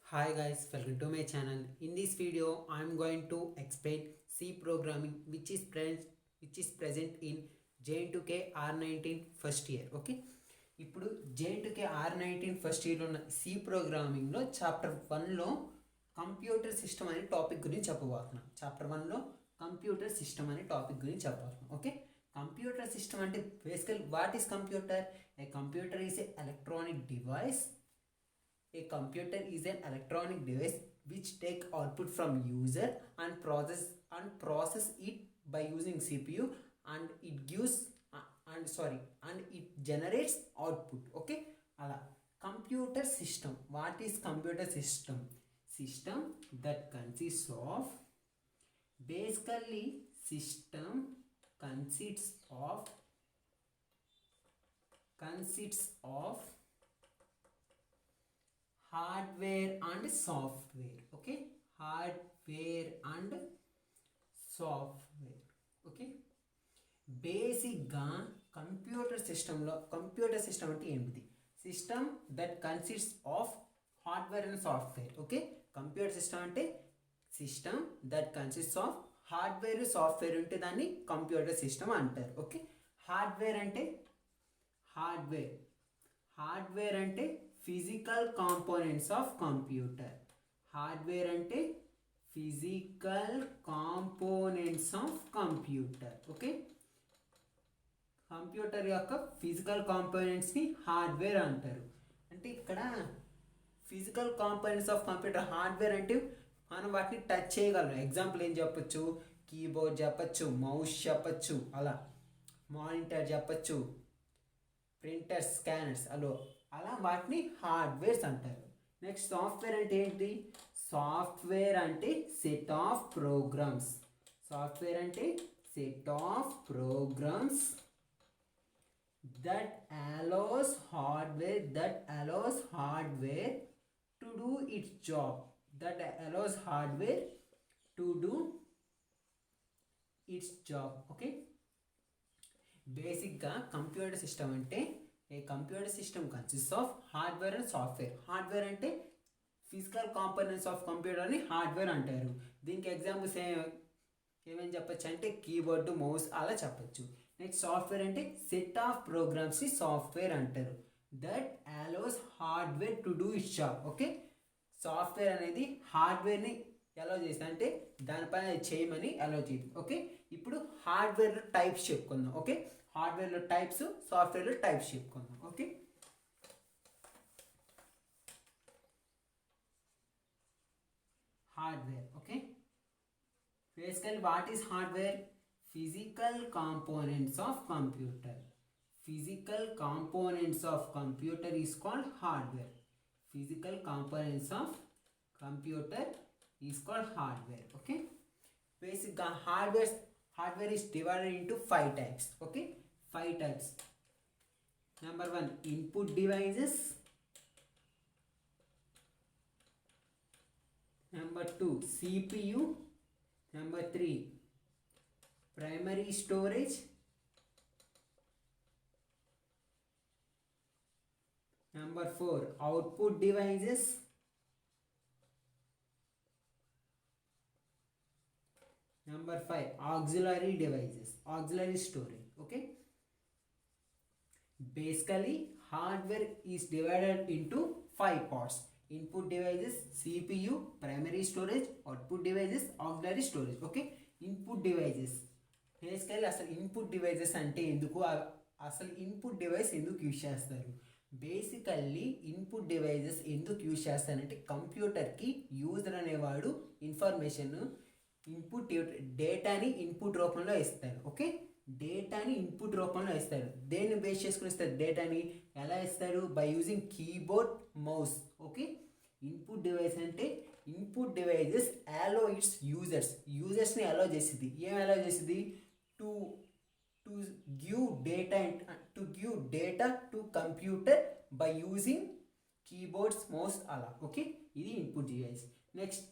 Hi guys, welcome to my channel. In this video, I am going to explain C programming which is present in J2K R19 first year. Okay, ఇప్పుడు J2K R19 first year ఉన్న C ప్రోగ్రామింగ్లో chapter 1లో computer system అనే topic గురించి చెప్పబోతున్నాం. Chapter 1లో computer system అనే topic గురించి చెప్పబోతున్నాం. Okay, computer system అంటే బేసికల్ what is computer? A computer is a electronic device. A computer is an electronic device which take output from user and process it by using CPU, and it gives and it generates output. Okay, ala computer system. What is computer system? System that consists of basically system consists of hardware and software. Okay, hardware and software. Okay, బేసిక్గా computer system అంటే ఏంటిది? System that consist of hardware and software. Okay, computer system అంటే system that consist of hardware software ఉంటే దాన్ని computer system అంటారు. Okay, hardware అంటే physical components of computer. Hardware అంటే physical components of computer. Okay, computer యొక్క physical కాంపోనెంట్స్ని hardware అంటారు. అంటే ఇక్కడ physical components of computer hardware అంటే మనం వాటిని టచ్ చేయగలం. ఎగ్జాంపుల్ ఏం చెప్పచ్చు? కీబోర్డ్ చెప్పచ్చు, మౌస్ చెప్పచ్చు, అలా మానిటర్ చెప్పచ్చు, ప్రింటర్స్, స్కానర్స్, అలా వాటిని హార్డ్వేర్స్ అంటారు. నెక్స్ట్ సాఫ్ట్వేర్ అంటే ఏంటి? సాఫ్ట్వేర్ అంటే సెట్ ఆఫ్ ప్రోగ్రామ్స్. సాఫ్ట్వేర్ అంటే set of programs that allows hardware to do its job. Okay, బేసిక్గా కంప్యూటర్ సిస్టమ్ అంటే a computer system consist of hardware and software. Hardware అంటే ఫిజికల్ కాంపోనెంట్స్ ఆఫ్ కంప్యూటర్ని hardware అంటారు. దీనికి examples ఏమేమి చెప్పచ్చు అంటే కీబోర్డు, మౌస్, అలా చెప్పచ్చు. నెక్స్ట్ సాఫ్ట్వేర్ అంటే సెట్ ఆఫ్ ప్రోగ్రామ్స్ని సాఫ్ట్వేర్ అంటారు. That allows hardware to do it's job. Okay, software అనేది హార్డ్వేర్ని అలౌ చేస్తుంది, అంటే దానిపైన చేయమని అలౌ చేయదు. ఓకే, ఇప్పుడు హార్డ్వేర్లో టైప్స్ చెప్పుకుందాం. ఓకే, హార్డ్వేర్లో టైప్స్, సాఫ్ట్వేర్లో టైప్స్ చెప్పుకుందాం. Okay, hardware. Okay, basically what is hardware? Physical components of computer. Physical components of computer is called hardware. Physical components of computer is called hardware. Okay, basic hardware is divided into 5 types. Okay, 5 types. Number 1, input devices. Number 2, CPU. Number 3, primary storage. Number 4, output devices. Number 5, auxiliary devices, auxiliary storage. Okay, basically hardware is divided into 5 parts: input devices, CPU, primary storage, output devices, auxiliary storage. Okay, input devices basically అసలు input devices అంటే ఎందుకు, అసలు input device ఎందుకు use చేస్తారు? Basically input devices ఎందుకు use చేస్తారంటే కంప్యూటర్కి user అనేవాడు డేటాని ఇన్పుట్ రూపంలో ఇస్తారు. ఓకే, డేటాని ఇన్పుట్ రూపంలో ఇస్తారు. దేన్ని బేస్ చేసుకుని ఇస్తారు? డేటాని ఎలా ఇస్తారు? By using keyboard, mouse. Okay, input device అంటే ఇన్పుట్ డివైజెస్ అలో ఇట్స్ యూజర్స్ని అలో చేసింది. ఏం అలో చేసింది? To give data to computer by using keyboards, mouse, అలా. ఓకే, ఇది input device. Next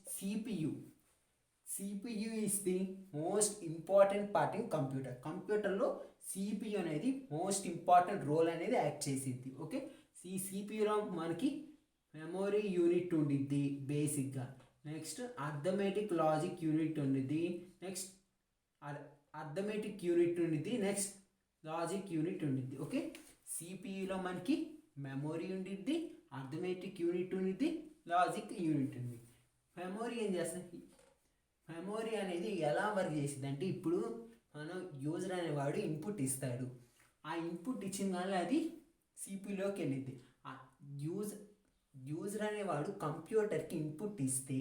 CPU is the most important part in computer. కంప్యూటర్లో CPU అనేది most important role అనేది act చేసేది. ఓకే, ఈ CPUలో మనకి మెమొరీ యూనిట్ ఉండిద్ది బేసిక్గా. నెక్స్ట్ అర్థమెటిక్ లాజిక్ యూనిట్ ఉండిద్ది. నెక్స్ట్ అర్థమెటిక్ యూనిట్ ఉండిద్ది. నెక్స్ట్ లాజిక్ యూనిట్ ఉండిద్ది. ఓకే, సిపియులో మనకి మెమొరీ ఉండిద్ది, అర్థమెటిక్ యూనిట్ ఉండిద్ది, లాజిక్ యూనిట్ ఉంది. మెమొరీ ఏం చేస్తుంది? మెమొరీ అనేది ఎలా వర్క్ చేసింది అంటే, ఇప్పుడు మనం యూజర్ అనేవాడు ఇన్పుట్ ఇస్తాడు. ఆ ఇన్పుట్ ఇచ్చిన వల్ల అది సిపిలోకి వెళ్ళిద్ది. ఆ యూజర్ అనేవాడు కంప్యూటర్కి ఇన్పుట్ ఇస్తే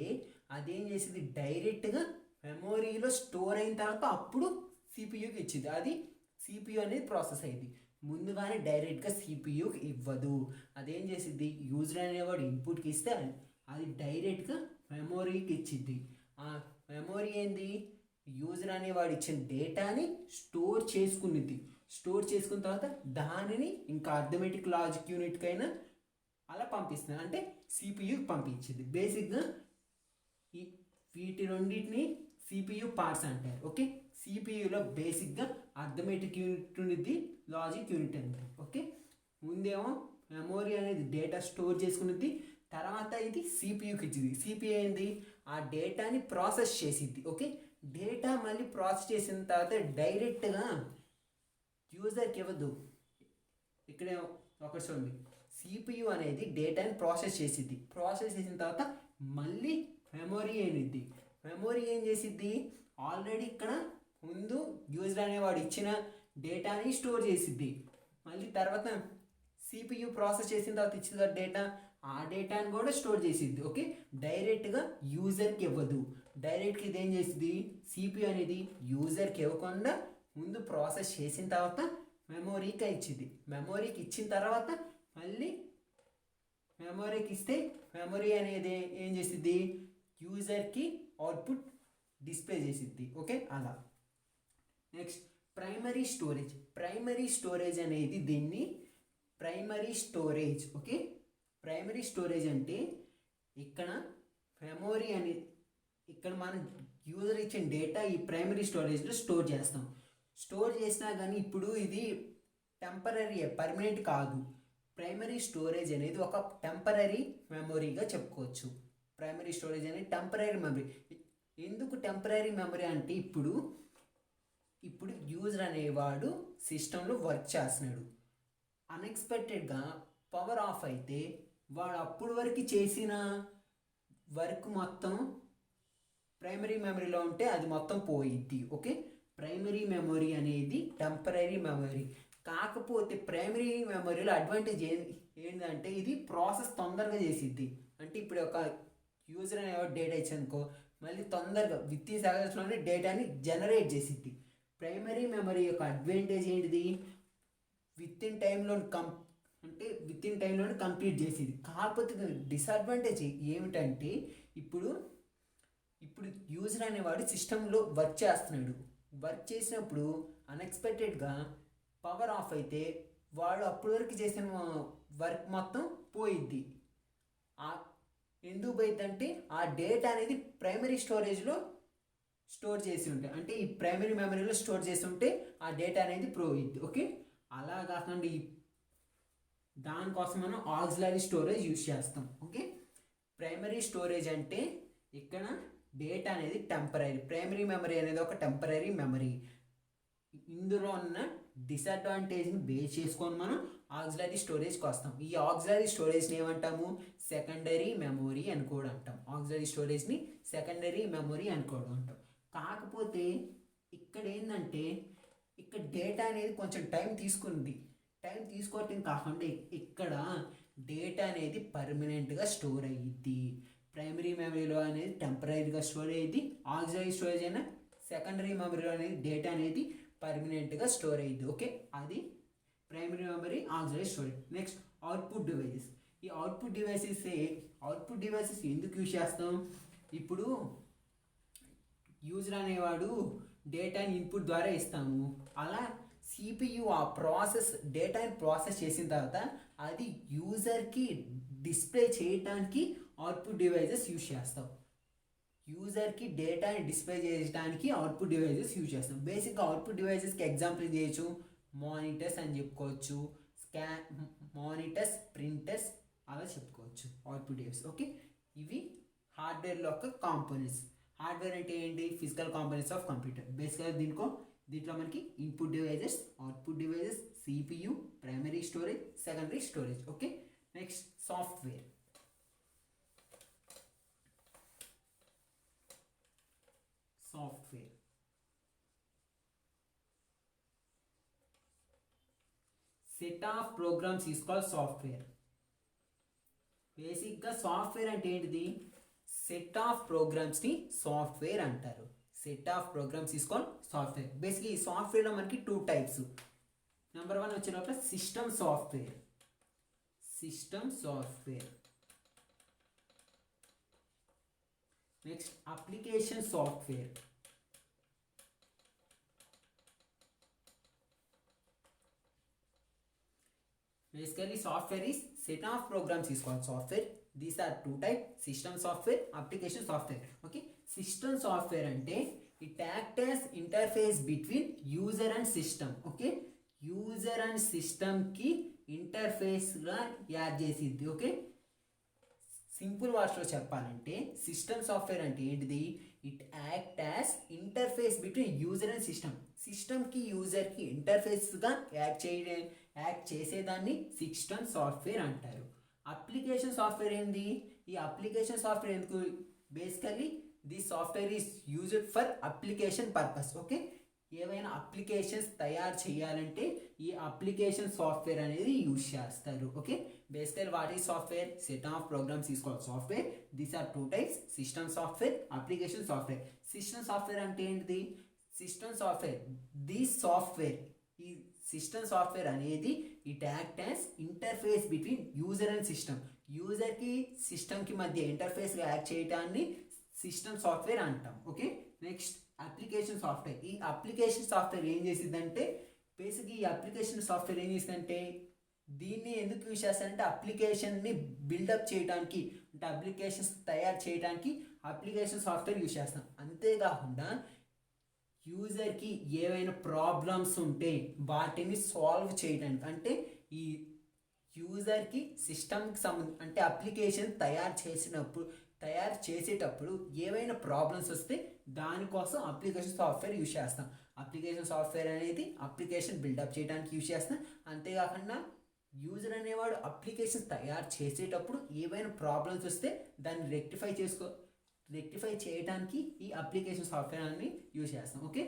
అదేం చేసింది, డైరెక్ట్గా మెమొరీలో స్టోర్ అయిన తర్వాత అప్పుడు సిపియూకి ఇచ్చింది. అది సిపియు అనేది ప్రాసెస్ అయింది. ముందుగానే డైరెక్ట్గా సిపియూకి ఇవ్వదు. అదేం చేసిద్ది, యూజర్ అనేవాడు ఇన్పుట్కి ఇస్తే అది డైరెక్ట్గా మెమొరీకి ఇచ్చింది. ఆ మెమొరీ ఏంది, యూజర్ అనేవాడు ఇచ్చిన డేటాని స్టోర్ చేసుకునిద్ది. స్టోర్ చేసుకున్న తర్వాత దానిని ఇంకా అర్థమెటిక్ లాజిక్ యూనిట్కైనా అలా పంపిస్తుంది, అంటే సిపియూకి పంపించింది. బేసిక్గా ఈ వీటి రెండింటిని సిపియు పార్ట్స్ అంటారు. ఓకే, సిపియులో బేసిక్గా అర్థమెటిక్ యూనిట్ ఉండిద్ది, లాజిక్ యూనిట్ అనేది. ఓకే, ముందేమో మెమొరీ అనేది డేటా స్టోర్ చేసుకునేది, తర్వాత ఇది సిపియూకి ఇచ్చింది. సిపియు ఏంది, ఆ డేటాని ప్రాసెస్ చేసిద్ది. ఓకే, డేటా మళ్ళీ ప్రాసెస్ చేసిన తర్వాత డైరెక్ట్గా యూజర్కి ఇవ్వదు. ఇక్కడే ఒకటి చూడండి, సిపియు అనేది డేటాని ప్రాసెస్ చేసిద్ది. ప్రాసెస్ చేసిన తర్వాత మళ్ళీ మెమొరీ అయినది. మెమొరీ ఏం చేసిద్ది, ఆల్రెడీ ఇక్కడ ముందు యూజర్ అనేవాడు ఇచ్చిన డేటాని స్టోర్ చేసిద్ది. మళ్ళీ తర్వాత సిపియు ప్రాసెస్ చేసిన తర్వాత ఇచ్చిన డేటా, ఆ డేటాని కూడా స్టోర్ చేసిద్ది. ఓకే, డైరెక్ట్గా యూజర్కి ఇవ్వదు. డైరెక్ట్గా ఇది ఏం చేసిద్ది, సిపియు అనేది యూజర్కి ఇవ్వకుండా ముందు ప్రాసెస్ చేసిన తర్వాత మెమొరీకి ఇచ్చింది. మెమొరీకి ఇచ్చిన తర్వాత మళ్ళీ మెమొరీకి ఇస్తే మెమొరీ అనేది ఏం చేసిద్ది, యూజర్కి అవుట్పుట్ డిస్ప్లే చేసిద్ది. ఓకే, అలా. Next primary storage. Primary storage అనేది దీన్ని primary storage. Okay, primary storage అంటే ఇక్కడ మెమొరీ అనేది ఇక్కడ మనం యూజర్ ఇచ్చిన డేటా ఈ ప్రైమరీ స్టోరేజ్లో స్టోర్ చేస్తాం. స్టోర్ చేసినా కానీ ఇప్పుడు ఇది టెంపరీ, పర్మనెంట్ కాదు. ప్రైమరీ స్టోరేజ్ అనేది ఒక టెంపరీ మెమొరీగా చెప్పుకోవచ్చు. ప్రైమరీ స్టోరేజ్ అనేది టెంపరీ మెమరీ. ఎందుకు టెంపరీ మెమరీ అంటే, ఇప్పుడు యూజర్ అనేవాడు సిస్టంలో వర్క్ చేస్తున్నాడు, అన్ఎక్స్పెక్టెడ్గా పవర్ ఆఫ్ అయితే వాడు అప్పుడు వరకు చేసిన వర్క్ మొత్తం ప్రైమరీ మెమరీలో ఉంటే అది మొత్తం పోయిద్ది. ఓకే, ప్రైమరీ మెమొరీ అనేది టెంపరీ మెమరీ. కాకపోతే ప్రైమరీ మెమరీలో అడ్వాంటేజ్ ఏంటంటే ఇది ప్రాసెస్ తొందరగా చేసిద్ది. అంటే ఇప్పుడు ఒక యూజర్ అనే డేటా ఇచ్చానుకో, మళ్ళీ తొందరగా విత్ ఇన్ సెకండ్స్లోనే డేటాని జనరేట్ చేసిద్ది. ప్రైమరీ మెమరీ యొక్క అడ్వాంటేజ్ ఏంటిది, విత్ ఇన్ టైంలోనే కంప్లీట్ చేసేది. కాకపోతే డిసడ్వాంటేజ్ ఏమిటంటే, ఇప్పుడు యూజర్ అనేవాడు సిస్టంలో వర్క్ చేస్తున్నాడు. వర్క్ చేసినప్పుడు అన్ఎక్స్పెక్టెడ్గా పవర్ ఆఫ్ అయితే వాడు అప్పటి వరకు చేసిన వర్క్ మొత్తం పోయిద్ది. ఎందుకు పోయిద్దంటే ఆ డేటా అనేది ప్రైమరీ స్టోరేజ్లో స్టోర్ చేసి ఉంటాయి, అంటే ఈ ప్రైమరీ మెమరీలో స్టోర్ చేసి ఉంటే ఆ డేటా అనేది పోయిద్ది. ఓకే, అలా కాకుండా దానికోసం మనం ఆక్సిలరీ స్టోరేజ్ యూజ్ చేస్తాం. ఓకే, ప్రైమరీ స్టోరేజ్ అంటే ఇక్కడ డేటా అనేది టెంపరీ, ప్రైమరీ మెమరీ అనేది ఒక టెంపరీ మెమరీ. ఇందులో ఉన్న డిసడ్వాంటేజ్ని బేస్ చేసుకొని మనం ఆక్సిలరీ స్టోరేజ్కి వస్తాం. ఈ ఆక్సిలరీ స్టోరేజ్ని ఏమంటాము, సెకండరీ మెమొరీ అని కూడా అంటాం. ఆక్సిలరీ స్టోరేజ్ని సెకండరీ మెమొరీ అని కూడా అంటాం. కాకపోతే ఇక్కడ ఏంటంటే, ఇక్కడ డేటా అనేది కొంచెం టైం తీసుకుంది. టైం తీసుకోవటం కాకుండా ఇక్కడ డేటా అనేది పర్మనెంట్గా స్టోర్ అయ్యిద్ది. ప్రైమరీ మెమరీలో అనేది టెంపరీగా స్టోర్ అయ్యిద్ది. ఆక్సిలరీ స్టోరేజ్ అయినా సెకండరీ మెమరీలో అనేది డేటా అనేది పర్మనెంట్గా స్టోర్ అయ్యిద్ది. ఓకే, అది primary memory, auxiliary storage. Next output devices. ఈ అవుట్పుట్ డివైసెస్ ఎందుకు యూజ్ చేస్తాం, ఇప్పుడు యూజర్ అనేవాడు డేటాని ఇన్పుట్ ద్వారా ఇస్తాము. అలా సిపియు ఆ డేటాని ప్రాసెస్ చేసిన తర్వాత అది యూజర్కి డిస్ప్లే చేయడానికి అవుట్పుట్ డివైజెస్ యూజ్ చేస్తాం. యూజర్కి డేటాని డిస్ప్లే చేయడానికి అవుట్పుట్ డివైజెస్ యూజ్ చేస్తాం. బేసిక్గా అవుట్పుట్ డివైజెస్కి ఎగ్జాంపుల్ చేయొచ్చు, మానిటర్స్ అని చెప్పుకోవచ్చు, మానిటర్స్, ప్రింటర్స్, అలా చెప్పుకోవచ్చు అవుట్పుట్ డివైస్. ఓకే, ఇవి హార్డ్వేర్లో యొక్క కాంపోనెంట్స్. హార్డ్వేర్ అంటే ఏంటి? Physical components of computer. బేసిక్గా దీంట్లో మనకి input devices, output devices, CPU, primary storage, secondary storage. Okay, next software. Set of programs is called software. బేసిక్గా సాఫ్ట్వేర్ అంటే ఏంటిది? సెట్ ఆఫ్ ప్రోగ్రామ్స్ని సాఫ్ట్వేర్ అంటారు. Set of programs is called software. బేసిక్గా ఈ సాఫ్ట్వేర్లో మనకి 2 టైప్స్. నెంబర్ 1 వచ్చినప్పుడు system software. Next application software. Basically, software is set of programs is called software. These are 2 types: system software, application software. Okay, system software ante it act as interface between user and system. Okay, user and system ki interface ga add చేసిద్ది. Okay, simple వర్డ్స్లో చెప్పాలంటే system software అంటే ఏంటిది? It act as interface between user and system. సిస్టమ్కి యూజర్కి ఇంటర్ఫేస్గా act చేసేదాన్ని system software అంటారు. అప్లికేషన్ సాఫ్ట్వేర్ ఏంది? ఈ అప్లికేషన్ సాఫ్ట్వేర్ ఎందుకు? Basically this software is used for application purpose. Okay, ఏవైనా అప్లికేషన్స్ తయారు చేయాలంటే ఈ అప్లికేషన్ సాఫ్ట్వేర్ అనేది యూజ్ చేస్తారు. Okay, basical what is software? Set of programs is called software. These are 2 types: system software, application software. System software అంటే ఏంటిది? System software, ఈ system software అనేది it act as interface between user and system. యూజర్కి సిస్టమ్కి మధ్య ఇంటర్ఫేస్గా act చేయడాన్ని system software అంటాం. Okay, next application software. ఈ అప్లికేషన్ సాఫ్ట్వేర్ ఏం చేసిందంటే బేసిక్గా ఈ అప్లికేషన్ సాఫ్ట్వేర్ ఏం చేసిందంటే దీన్ని ఎందుకు యూజ్ చేస్తారంటే అప్లికేషన్ని బిల్డప్ చేయడానికి, అంటే అప్లికేషన్స్ తయారు చేయడానికి అప్లికేషన్ సాఫ్ట్వేర్ యూజ్ చేస్తాం. అంతేకాకుండా యూజర్కి ఏవైనా ప్రాబ్లమ్స్ ఉంటే వాటిని సాల్వ్ చేయడానికి, అంటే ఈ యూజర్కి సిస్టమ్కి సంబంధించి అంటే అప్లికేషన్ తయారు చేసేటప్పుడు ఏవైనా ప్రాబ్లమ్స్ వస్తే దానికోసం అప్లికేషన్ సాఫ్ట్వేర్ యూజ్ చేస్తాం. అప్లికేషన్ సాఫ్ట్వేర్ అనేది అప్లికేషన్ బిల్డప్ చేయడానికి యూజ్ చేస్తాం. అంతేకాకుండా యూజర్ అనేవాడు అప్లికేషన్ తయారు చేసేటప్పుడు ఏవైనా ప్రాబ్లమ్స్ వస్తే దాన్ని రెక్టిఫై చేయడానికి ఈ అప్లికేషన్ సాఫ్ట్వేర్ అని యూజ్ చేస్తాం. ఓకే,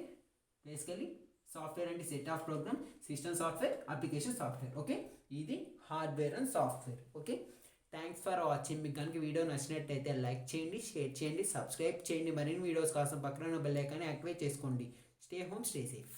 బేసికలీ సాఫ్ట్వేర్ అంటే set of program, system software, application software. Okay, ఇది hardware and software. Okay, thanks for watching. మీకు కనుక వీడియో నచ్చినట్టయితే లైక్ చేయండి, షేర్ చేయండి, సబ్స్క్రైబ్ చేయండి. మరిన్ని వీడియోస్ కోసం పక్కన బెల్ ఐకాన్ని యాక్టివేట్ చేసుకోండి. Stay home, stay safe.